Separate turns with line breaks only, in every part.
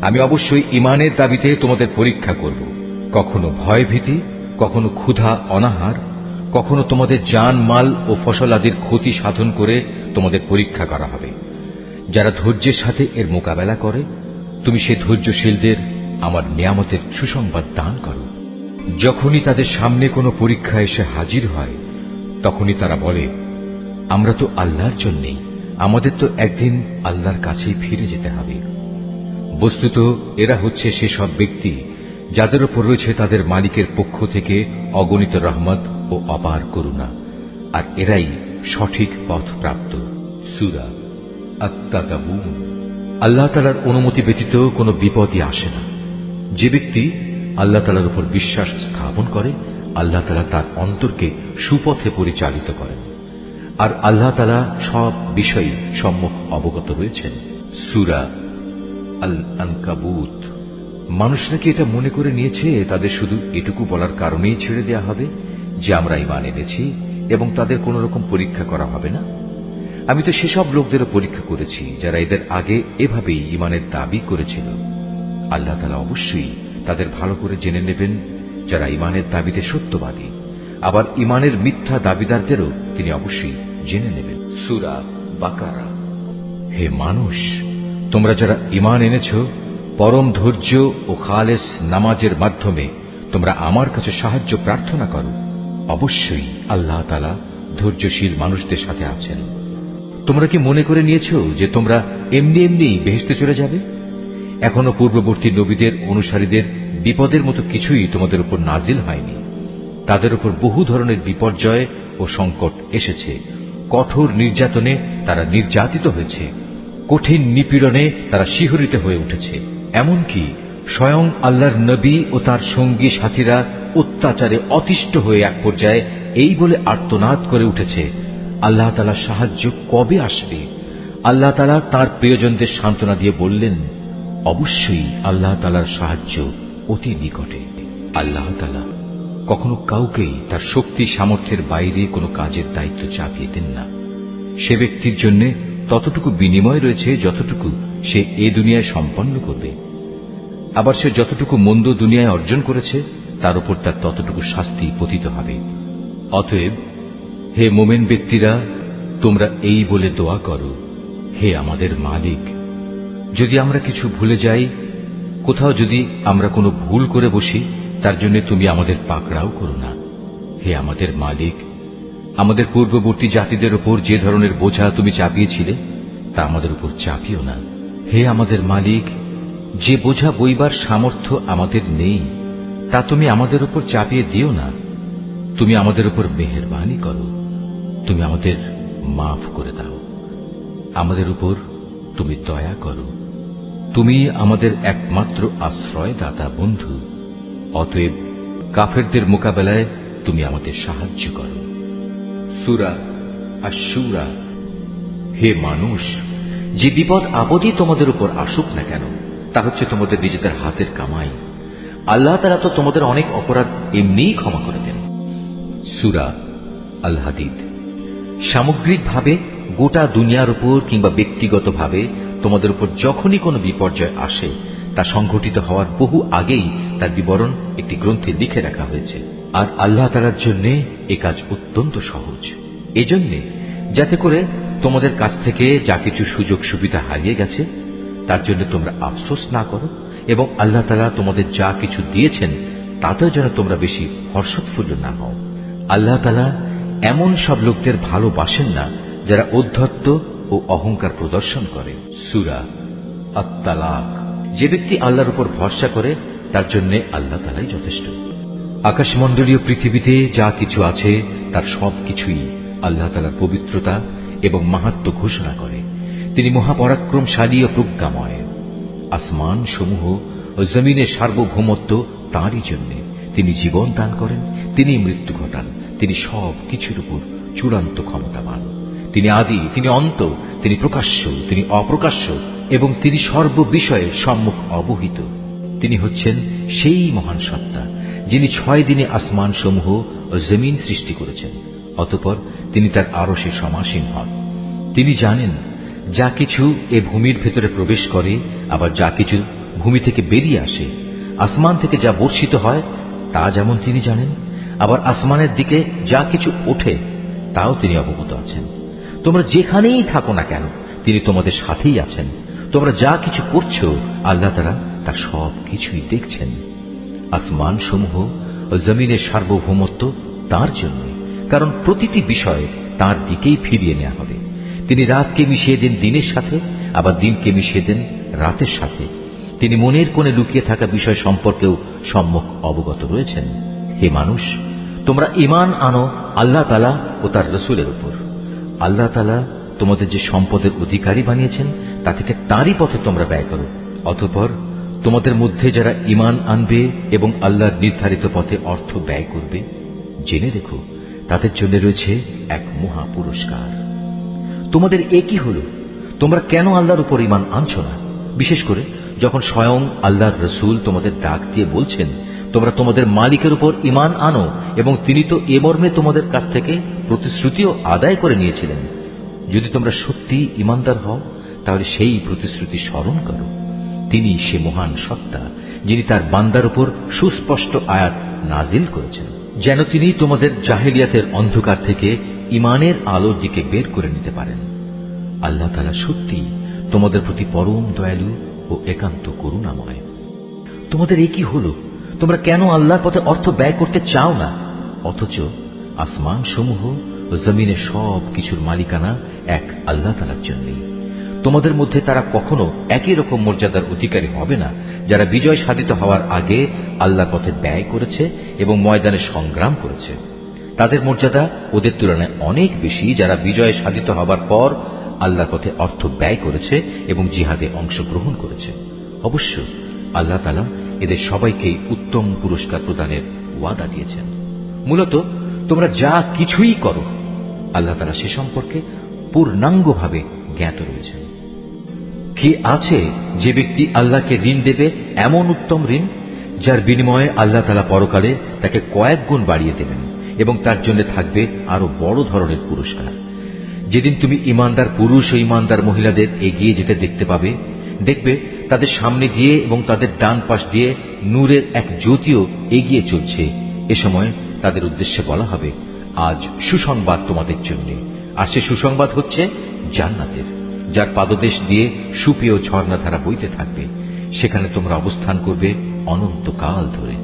আমি অবশ্যই ঈমানের দাবিতে তোমাদের পরীক্ষা করব। কখনো ভয়ভীতি, কখনো ক্ষুধা অনাহার, কখনো তোমাদের জান মাল ও ফসল আদির ক্ষতি সাধন করে তোমাদের পরীক্ষা করা হবে। যারা ধৈর্যের সাথে এর মোকাবেলা করে, তুমি সেই ধৈর্যশীলদের আমার নিয়ামতের সুসংবাদ দান করো। যখনই তাদের সামনে কোনো পরীক্ষা এসে হাজির হয়, তখনই তারা বলে, আমরা তো আল্লাহর জন্যেই, আমাদের তো একদিন আল্লাহর কাছেই ফিরে যেতে হবে। বস্তুত এরা হচ্ছে সেসব ব্যক্তি যাদের উপর রয়েছে তাদের মালিকের পক্ষ থেকে অগণিত রহমত ও অপার করুণা, আর এরাই সঠিক পথ প্রাপ্ত। সূরা আত-তাগাবুন। আল্লাহ তাআলার অনুমতি ব্যতীত কোনো বিপদই আসে না। যে ব্যক্তি আল্লাহ তাআলার উপর বিশ্বাস স্থাপন করে, আল্লাহ তাআলা তার অন্তরকে সুপথে পরিচালিত করেন, আর আল্লাহ তাআলা সব বিষয়ে সম্মুখ অবগত রয়েছেন। সূরা আল-আনকাবুত। মানুষরা কি এটা মনে করে নিয়েছে তাদের শুধু এটুকু বলার কারণেই ছেড়ে দেয়া হবে যে আমরা ঈমান এনেছি এবং তাদের কোন রকম পরীক্ষা করা হবে না? আমি তো সেসব লোকদেরও পরীক্ষা করেছি যারা এদের আগে এভাবেই ঈমানের দাবি করেছিল। আল্লাহ তাআলা অবশ্যই তাদের ভালো করে জেনে নেবেন যারা ঈমানের দাবিতে সত্যবাদী, আবার ঈমানের মিথ্যা দাবিদারদেরও তিনি অবশ্যই জেনে নেবেন। সূরা বাকারা। হে মানুষ, তোমরা যারা ঈমান এনেছ, পরম ধৈর্য ও খালেস নামাজের মাধ্যমে তোমরা আমার কাছে সাহায্য প্রার্থনা করো। অবশ্যই আল্লাহ তাআলা ধৈর্যশীল মানুষদের সাথে আছেন। তোমরা কি মনে করে নিয়েছ যে তোমরা এমনি এমনি বেহেশতে চলে যাবে? এখনো পূর্ববর্তী নবীদের অনুসারীদের বিপদের মতো কিছুই তোমাদের উপর নাজিল হয়নি। তাদের উপর বহু ধরনের বিপর্যয় ও সংকট এসেছে। কঠোর নির্যাতনে তারা নির্যাতিত হয়েছে, কঠিন নিপীড়নে তারা শিহরিত হয়ে উঠেছে। এমনকি স্বয়ং আল্লাহর নবী ও তার সঙ্গী সাথীরা অত্যাচারে অতিষ্ঠ হয়ে এক পর্যায়ে এই বলে আর্তনাদ করে উঠেছে, আল্লাহ তাআলার সাহায্য কবে আসবে? আল্লাহ তাআলা তাঁর প্রিয়জনদের সান্ত্বনা দিয়ে বললেন, অবশ্যই আল্লাহ তাআলার সাহায্য অতি নিকটে। আল্লাহ তাআলা কখনো কাউকেই তার শক্তি সামর্থ্যের বাইরে কোনো কাজের দায়িত্ব চাপিয়ে দেন না। সে ব্যক্তির জন্য ততটুকু বিনিময় রয়েছে যতটুকু সে এ দুনিয়ায় সম্পন্ন করবে, আবার সে যতটুকু মন্দ দুনিয়ায় অর্জন করেছে তার উপর তার ততটুকু শাস্তি পতিত হবে। অতএব হে মোমেন ব্যক্তিরা, তোমরা এই বলে দোয়া করো, হে আমাদের মালিক, যদি আমরা কিছু ভুলে যাই, কোথাও যদি আমরা কোনো ভুল করে বসি, তার জন্য তুমি আমাদের পাকড়াও করো না। হে আমাদের মালিক, আমাদের পূর্ববর্তী জাতিদের উপর যে ধরনের বোঝা তুমি চাপিয়েছিলে তা আমাদের উপর চাপিও না। হে আমাদের মালিক, যে বোঝা বইবার সামর্থ্য আমাদের নেই তা তুমি আমাদের উপর চাপিয়ে দিও না। তুমি আমাদের উপর মেহেরবানি করো, তুমি আমাদের মাফ করে দাও, আমাদের উপর তুমি দয়া করো। তুমি আমাদের একমাত্র আশ্রয়দাতা বন্ধু। অতএব কাফেরদের মোকাবেলায় তুমি আমাদের সাহায্য করো। সূরা আশ-শূরা। হে মানুষ, যে বিপদ আপদই তোমাদের উপর আসুক না কেন, তা হচ্ছে তোমাদের নিজেদের হাতের কামাই। আল্লাহ তাআলা তো তোমাদের অনেক অপরাধ এমনিই ক্ষমা করে দেন। সূরা আল হাদিদ। সামগ্রিকভাবে গোটা দুনিয়ার উপর কিংবা ব্যক্তিগতভাবে তোমাদের উপর যখনই কোনো বিপর্যয় আসে, তা সংঘটিত হওয়ার বহু আগেই তার বিবরণ একটি গ্রন্থে লিখে রাখা হয়েছে। আর আল্লাহ তাআলার জন্য এ কাজ অত্যন্ত সহজ। এজন্যে যাতে করে তোমাদের কাছ থেকে যা কিছু সুযোগ সুবিধা হারিয়ে গেছে তার জন্য তোমরা আফসোস না করো, এবং আল্লাহ তাআলা তোমাদের যা কিছু দিয়েছেন তাতেও যেন তোমরা বেশি হর্ষোৎফুল্ল না হও। আল্লাহ তাআলা এমন সব লোকদের ভালোবাসেন না যারা ঔদ্ধত্য ও অহংকার প্রদর্শন করে। সূরা আত-তালাক। যে ব্যক্তি আল্লাহর উপর ভরসা করে তার জন্য আল্লাহ তাআলাই যথেষ্ট। আকাশমণ্ডলীয় পৃথিবীতে যা কিছু আছে তার সব কিছুই আল্লাহ তাআলার পবিত্রতা এবং মাহাত্ম্য ঘোষণা করে। তিনি মহাপরাক্রমশালী ও প্রজ্ঞাময়। আসমান সমূহ ও জমিনের সার্বভৌমত্ব তাঁরই জন্য। তিনি জীবন দান করেন, তিনি মৃত্যু ঘটান, তিনি সব কিছুর উপর চূড়ান্ত ক্ষমতাবান। তিনি আদি, তিনি অন্ত, তিনি প্রকাশ্য, তিনি অপ্রকাশ্য, এবং তিনি সর্ববিষয়ে সম্মুখ অবহিত। তিনি হচ্ছেন সেই মহান সত্তা যিনি 6 দিনে আসমান সমূহ ও জমিন সৃষ্টি করেছেন। অতঃপর তিনি তার আরশে সমাসীন হন। তিনি জানেন যা কিছু এ ভূমির ভেতরে প্রবেশ করে, আবার যা কিছু ভূমি থেকে বেরিয়ে আসে, আসমান থেকে যা বর্ষিত হয় তা যেমন তিনি জানেন, আবার আসমানের দিকে যা কিছু ওঠে তাও তিনি অবগত আছেন। তোমরা যেখানেই থাকো না কেন তিনি তোমাদের সাথেই আছেন। তোমরা যা কিছু করছো আল্লাহ তাআলা তার সব কিছুই দেখছেন। আসমান সমূহ ও জমিনের সার্বভৌমত্ব তার জন্য, কারণ প্রতিটি বিষয় তার দিকেই ফিরিয়ে নেওয়া হবে। তিনি রাতকে মিশিয়ে দেন দিনের সাথে, আবার দিনকে মিশিয়ে দেন রাতের সাথে। তিনি মনের কোণে লুকিয়ে থাকা বিষয় সম্পর্কেও সম্যক অবগত রয়েছেন। হে মানুষ, তোমরা ঈমান আনো আল্লাহ তাআলা ও তার রাসূলের উপর। আল্লাহ তাআলা তোমাদের যে সম্পদের অধিকারী বানিয়েছেন তা থেকে তারই পথে তোমরা ব্যয় করো। অতঃপর তোমাদের মধ্যে যারা ঈমান আনবে এবং আল্লাহর নির্ধারিত পথে অর্থ ব্যয় করবে, জেনে রেখো তাদের জন্য রয়েছে এক মহা পুরস্কার। তোমাদের একই হলো, তোমরা কেন আল্লাহর উপর ঈমান আনছো না? বিশেষ করে যখন স্বয়ং আল্লাহর রাসূল তোমাদের ডাক দিয়ে বলছেন তোমরা তোমাদের মালিকের উপর ঈমান আনো, এবং তিনি তো এ মর্মে তোমাদের কাছ থেকে প্রতিশ্রুতিও আদায় করে নিয়েছিলেন। যদি তোমরা সত্যি ঈমানদার হও তাহলে সেই প্রতিশ্রুতি স্মরণ করো। তিনি সে মহান সত্তা যিনি তার বান্দার উপর সুস্পষ্ট আয়াত নাজিল করেছেন, যেন তিনি তোমাদের জাহেলিয়াতের অন্ধকার থেকে ঈমানের আলোর দিকে বের করে নিতে পারেন। আল্লাহ তাআলা সত্যি তোমাদের প্রতি পরম দয়ালু ও একান্ত করুণাময়। তোমাদের একই হলো, তোমরা কেন আল্লাহর পথে অর্থ ব্যয় করতে চাও না, অথচ আসমান সমূহ ও জমিনের সব কিছুর মালিকানা এক আল্লাহ তাআলার জন্যই। তোমাদের মধ্যে তারা কখনো একই রকম মর্যাদার অধিকারী হবে না যারা বিজয় সাধিত হওয়ার আগে আল্লাহর পথে ব্যয় করেছে এবং ময়দানে সংগ্রাম করেছে। তাদের মর্যাদা ওদের তুলনায় অনেক বেশি যারা বিজয় সাধিত হবার পর আল্লাহর পথে অর্থ ব্যয় করেছে এবং জিহাদে অংশগ্রহণ করেছে। অবশ্য আল্লাহ তাআলা এদের সবাইকেই উত্তম পুরস্কার প্রদানের ওয়াদা দিয়েছেন। মূলত তোমরা যা কিছুই করো আল্লাহ তাআলা সে সম্পর্কে পূর্ণাঙ্গভাবে জ্ঞাত রয়েছেন। কে আছে যে ব্যক্তি আল্লাহকে ঋণ দেবে এমন উত্তম ঋণ যার বিনিময়ে আল্লাহ তাআলা পরকালে তাকে কয়েক গুণ বাড়িয়ে দেবেন এবং তার জন্য থাকবে আরো বড় ধরনের পুরস্কার। যেদিন তুমি ঈমানদার পুরুষ ও ঈমানদার মহিলাদের এগিয়ে যেতে দেখতে পাবে, দেখবে তাদের সামনে দিয়ে এবং তাদের ডান পাশ দিয়ে নূরের এক জ্যোতিও এগিয়ে চলছে। এ সময় তাদের উদ্দেশ্যে বলা হবে, আজ সুসংবাদ তোমাদের জন্য। আর সে সুসংবাদ হচ্ছে জান্নাতের, যার পাদদেশ দিয়ে সুপেয় ঝর্ণাধারা বইতে থাকবে। সেখানে তোমরা অবস্থান করবে অনন্তকাল ধরে।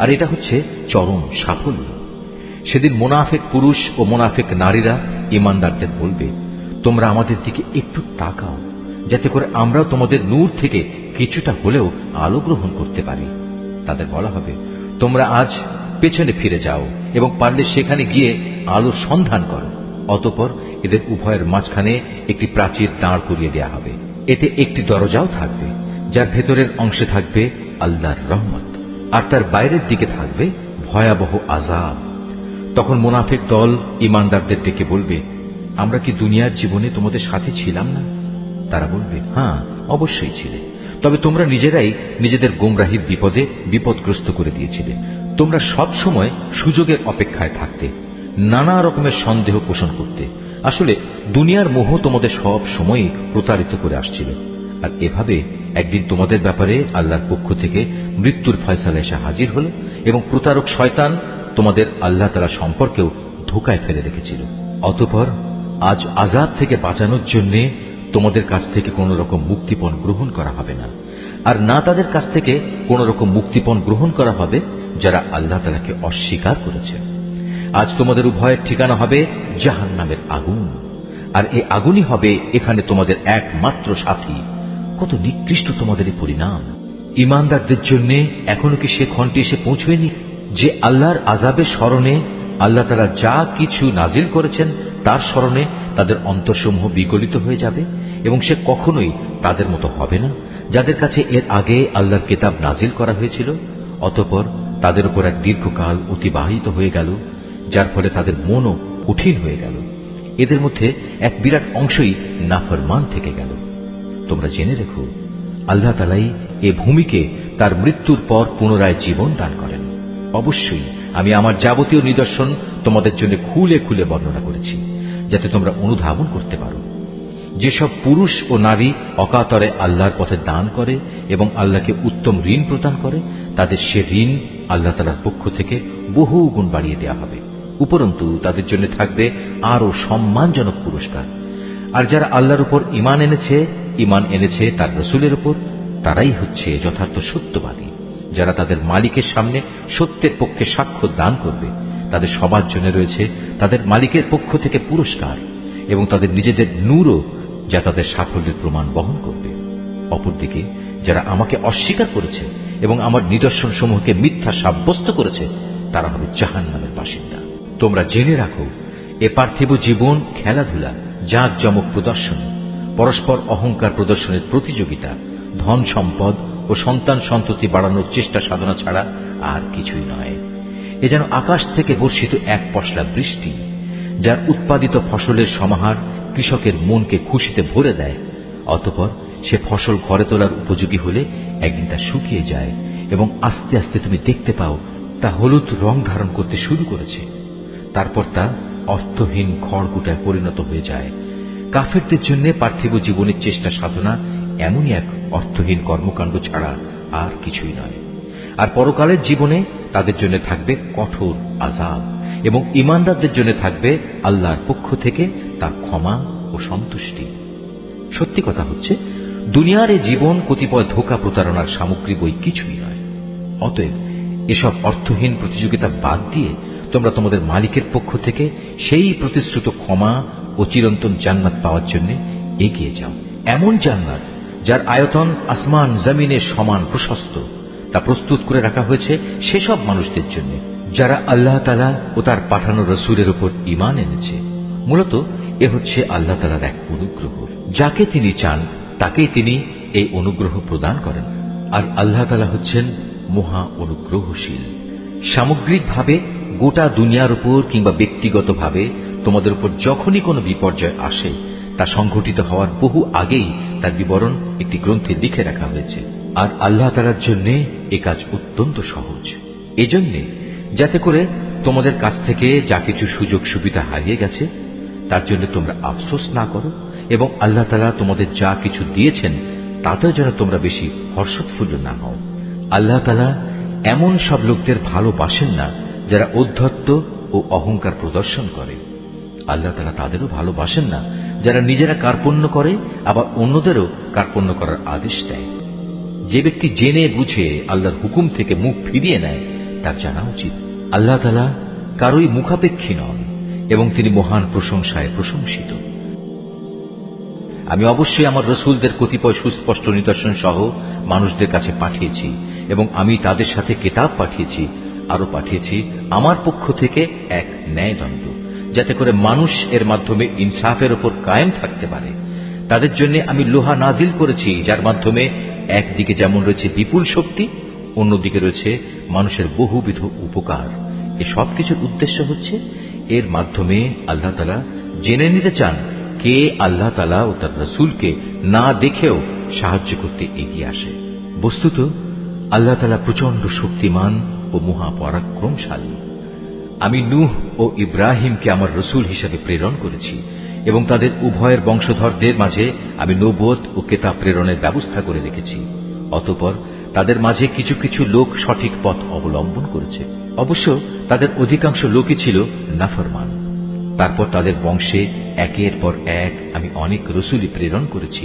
আর এটা হচ্ছে চরম সাফল্য। সেদিন মুনাফিক পুরুষ ও মুনাফিক নারীরা ঈমানদারদের বলবে, তোমরা আমাদের দিকে একটু তাকাও, যাতে করে আমরাও তোমাদের নূর থেকে কিছুটা হলেও আলো গ্রহণ করতে পারি। তাদের বলা হবে, তোমরা আজ পেছনে ফিরে যাও এবং পারলে সেখানে গিয়ে আলোর সন্ধান করো। অতঃপর এদের উভয়ের মাঝখানে একটি প্রাচীর দাঁড় করিয়ে দেওয়া হবে। এতে একটি দরজাও থাকবে, যার ভেতরের অংশে থাকবে আল্লাহর রহমত, আর তার বাইরের দিকে থাকবে ভয়াবহ আযাব। তখন মুনাফিক দল ঈমানদারদের ডেকে বলবে, আমরা কি দুনিয়ার জীবনে তোমাদের সাথে ছিলাম না? তারা বলবে, হ্যাঁ, অবশ্যই ছিলে, তবে তোমরা নিজেরাই নিজেদের গোমরাহির বিপদে বিপদগ্রস্ত করে দিয়েছিলে। তোমরা সব সময় সুযোগের অপেক্ষায় থাকতে, নানা রকমের সন্দেহ পোষণ করতে। আসলে দুনিয়ার মোহ তোমাদের সব সময়ই প্রতারিত করে আসছিল। আর এভাবে একদিন তোমাদের ব্যাপারে আল্লাহর পক্ষ থেকে মৃত্যুর ফয়সালা এসে হাজির হল এবং প্রতারক শয়তান তোমাদের আল্লাহ তাআলা সম্পর্কেও ধোঁকায় ফেলে রেখেছিল। অতঃপর আজ আযাব থেকে বাঁচানোর জন্য তোমাদের কাছ থেকে কোন রকম মুক্তিপণ গ্রহণ করা হবে না, আর না তাদের কাছ থেকে কোন রকম মুক্তিপণ গ্রহণ করা হবে যারা আল্লাহ তাআলাকে অস্বীকার করেছে। আজ তোমাদের উভয়ের ঠিকানা হবে জাহান্নামের আগুন, আর এই আগুনই হবে এখানে তোমাদের একমাত্র সাথী। কত নিকৃষ্ট তোমাদের এই পরিণাম! ঈমানদারদের জন্য এখনো কি সে ক্ষণটি এসে পৌঁছয়নি যে আল্লাহর আযাবের স্মরণে আল্লাহ তাআলা যা কিছু নাজিল করেছেন তার স্মরণে তাদের অন্তরসমূহ বিগলিত হয়ে যাবে এবং সে কখনোই তাদের মতো হবে না যাদের কাছে এর আগে আল্লাহর কিতাব নাজিল করা হয়েছিল। অতঃপর তাদের উপর এক দীর্ঘকাল অতিবাহিত হয়ে গেল, যার ফলে তাদের মনও কঠিন হয়ে গেল। এদের মধ্যে এক বিরাট অংশই নাফরমান থেকে গেল। তোমরা জেনে রেখো, আল্লাহ তাআলাই এ ভূমিকে তার মৃত্যুর পর পুনরায় জীবন দান করেন। অবশ্যই আমি আমার যাবতীয় নিদর্শন তোমাদের জন্য খুলে খুলে বর্ণনা করেছি, যাতে তোমরা অনুধাবন করতে পারো। যেসব পুরুষ ও নারী অকাতরে আল্লাহর পথে দান করে এবং আল্লাহকে উত্তম ঋণ প্রদান করে, তাদের সে ঋণ আল্লাহ তাআলার পক্ষ থেকে বহু গুণ বাড়িয়ে দেওয়া হবে। উপরন্তু তাদের জন্য থাকবে আরো সম্মানজনক পুরস্কার। আর যারা আল্লাহর উপর ঈমান এনেছে তার রাসূলের উপর, তারাই হচ্ছে যথার্থ সত্যবাদী, যারা তাদের মালিকের সামনে সত্যের পক্ষে সাক্ষ্য দান করবে। তাদের সবার জন্য রয়েছে তাদের মালিকের পক্ষ থেকে পুরস্কার এবং তাদের নিজেদের নূরও, যা তাদের সাফল্যের প্রমাণ বহন করবে। অপরদিকে যারা আমাকে অস্বীকার করেছে এবং আমার নিদর্শন সমূহকে মিথ্যা সাব্যস্ত করেছে, তারা হবে জাহান্নামের বাসিন্দা। তোমরা জেনে রাখো, এ পার্থিব জীবন খেলাধুলা, জাঁকজমক প্রদর্শন, পরস্পর অহংকার প্রদর্শনের প্রতিযোগিতা, ধন সম্পদ ও সন্তান সন্ততি বাড়ানোর চেষ্টা সাধনা ছাড়া আর কিছুই নয়। এ যেন আকাশ থেকে বর্ষিত এক পশলা বৃষ্টি, যার উৎপাদিত ফসলের সমাহার কৃষকের মনকে খুশিতে ভরে দেয়। অতঃপর সে ফসল ঘরে তোলার উপযোগী হলে একদিন তা শুকিয়ে যায় এবং আস্তে আস্তে তুমি দেখতে পাও তা হলুদ রং ধারণ করতে শুরু করেছে। তারপর তা অর্থহীন খড়কুটায় পরিণত হয়ে যায়। কাফেরদের জন্য পার্থিব জীবনের চেষ্টা সাধনা এমনই এক অর্থহীন কর্মকাণ্ড ছাড়া আর কিছুই নয়। আর পরকালের জীবনে তাদের জন্য থাকবে কঠোর আযাব এবং ঈমানদারদের জন্য থাকবে আল্লাহর পক্ষ থেকে তার ক্ষমা ও সন্তুষ্টি। সত্যি কথা হচ্ছে, দুনিয়ার এই জীবন কতিপয় ধোঁকা প্রতারণার সামগ্রী বই কিছুই নয়। অতএব এসব অর্থহীন প্রতিযোগিতা বাদ দিয়ে তোমরা তোমাদের মালিকের পক্ষ থেকে সেই প্রতিশ্রুত ক্ষমা ও চিরন্তন জান্নাত পাওয়ার জন্য এগিয়ে যাও। এমন জান্নাত যার আয়তন আসমান জমিনের সমান প্রশস্ত, তা প্রস্তুত করে রাখা হয়েছে সেসব মানুষদের জন্য যারা আল্লাহ তাআলা ও তার পাঠানো রাসূলের উপর ঈমান এনেছে। মূলত এ হচ্ছে আল্লাহ তাআলার এক অনুগ্রহ। যাকে তিনি চান তাকেই তিনি এই অনুগ্রহ প্রদান করেন। আর আল্লাহ তাআলা হচ্ছেন মহা অনুগ্রহশীল। সামগ্রিকভাবে গোটা দুনিয়ার উপর কিংবা ব্যক্তিগতভাবে তোমাদের উপর যখনই কোনো বিপর্যয় আসে, তা সংঘটিত হওয়ার বহু আগেই তার বিবরণ একটি গ্রন্থে লিখে রাখা হয়েছে। আর আল্লাহ তাআলার জন্য এ কাজ অত্যন্ত সহজ। এজন্যে যাতে করে তোমাদের কাছ থেকে যা কিছু সুযোগ সুবিধা হারিয়ে গেছে তার জন্য তোমরা আফসোস না করো, এবং আল্লাহ তাআলা তোমাদের যা কিছু দিয়েছেন তাতেও যেন তোমরা বেশি হর্ষোৎফুল্ল না হও। আল্লাহ তাআলা এমন সব লোকদের ভালোবাসেন না যারা ঔদ্ধত্য ও অহংকার প্রদর্শন করে। আল্লাহ তাআলা তাদেরও ভালোবাসেন না যারা নিজেরা কার্পণ্য করে আবার অন্যদেরও কার্পণ্য করার আদেশ দেয়। যে ব্যক্তি জেনে বুঝে আল্লাহর হুকুম থেকে মুখ ফিরিয়ে নেয় তার জানা উচিত আল্লাহ তাআলা কারোই মুখাপেক্ষী নন এবং তিনি মহান প্রশংসায় প্রশংসিত। আমি অবশ্যই আমার রাসূলদের কতিপয় সুস্পষ্ট নিদর্শন সহ মানুষদের কাছে পাঠিয়েছি এবং আমি তাদের সাথে কিতাব পাঠিয়েছি। আরো পাঠিয়েছি আমার পক্ষ থেকে এক ন্যায়দণ্ড, যাতে করে মানুষ এর মাধ্যমে ইনসাফের উপর কায়েম থাকতে পারে। তাদের জন্য আমি লোহা নাজিল করেছি, যার মাধ্যমে একদিকে যেমন রয়েছে বিপুল শক্তি, অন্যদিকে রয়েছে মানুষের বহুবিধ উপকার। এ সব কিছুর উদ্দেশ্য হচ্ছে এর মাধ্যমে আল্লাহ তাআলা জেনে নিতে চান কে আল্লাহ তাআলা ও তার রাসূলকে না দেখেও সাহায্য করতে এগিয়ে আসে। বস্তুত আল্লাহ তাআলা প্রচন্ড শক্তিমান ও মহাপরাক্রমশালী। আমি নূহ ও ইব্রাহিমকে আমার রাসূল হিসেবে প্রেরণ করেছি এবং তাদের উভয়ের বংশধরদের মাঝে আমি নবুয়ত ও কিতাব প্রেরণের ব্যবস্থা করে রেখেছি। অতঃপর তাদের মাঝে কিছু কিছু লোক সঠিক পথ অবলম্বন করেছে। অবশ্য তাদের অধিকাংশ লোকই ছিল নাফরমান। তারপর তাদের বংশে একের পর এক আমি অনেক রাসূলই প্রেরণ করেছি।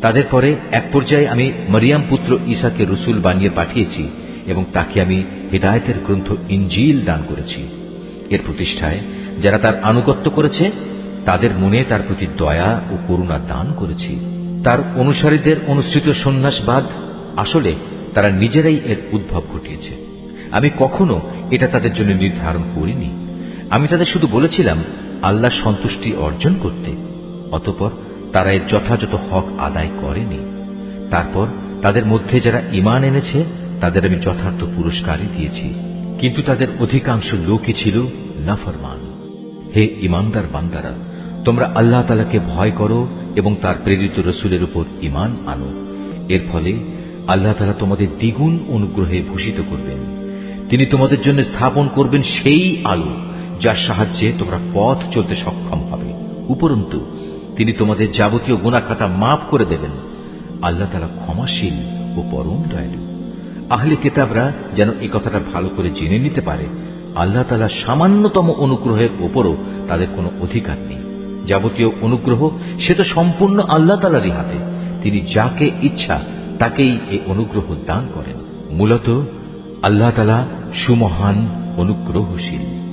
তাদের পরে এক পর্যায়ে আমি মরিয়ম পুত্র ঈসাকে রাসূল বানিয়ে পাঠিয়েছি এবং তাকে আমি হিদায়াতের গ্রন্থ ইনজিল দান করেছি। এর প্রতিষ্ঠায় যারা তার আনুগত্য করেছে তাদের মনে তার প্রতি দয়া ও করুণা দান করেছি। তার অনুসারীদের অনুসৃত সন্ন্যাসবাদ আসলে তারা নিজেরাই এর উদ্ভব ঘটিয়েছে। আমি কখনো এটা তাদের জন্য নির্ধারণ করিনি। আমি তাদের শুধু বলেছিলাম আল্লাহর সন্তুষ্টি অর্জন করতে। অতঃপর তারা এর যথাযথ হক আদায় করেনি। তারপর তাদের মধ্যে যারা ঈমান এনেছে তাদের আমি যথার্থ পুরস্কারই দিয়েছি, কিন্তু তাদের অধিকাংশ লোকই ছিল নাফরমান। হে ঈমানদার বান্দারা, তোমরা আল্লাহ তাআলাকে ভয় করো এবং তার প্রেরিত রাসূলের উপর ঈমান আনো। এর ফলে আল্লাহ তাআলা তোমাদের দ্বিগুণ অনুগ্রহে ভূষিত করবেন। তিনি তোমাদের জন্য স্থাপন করবেন সেই আলো যার সাহায্যে তোমরা পথ চলতে সক্ষম হবে। উপরন্তু তিনি তোমাদের যাবতীয় গুনাহ খাতা মাফ করে দেবেন। আল্লাহ তাআলা ক্ষমাশীল ও পরম দয়ালু। আহলে কিতাবরা যেন এই কথাটা ভালো করে জেনে নিতে পারে, আল্লাহ তাআলা সামান্যতম অনুগ্রহের উপরও তাদের কোনো অধিকার নেই। যাবতীয় অনুগ্রহ সে তো সম্পূর্ণ আল্লাহ তাআলারই হাতে। তিনি যাকে ইচ্ছা তাকেই এই অনুগ্রহ দান করেন। মূলত আল্লাহ তাআলা সুমহান অনুগ্রহশীল।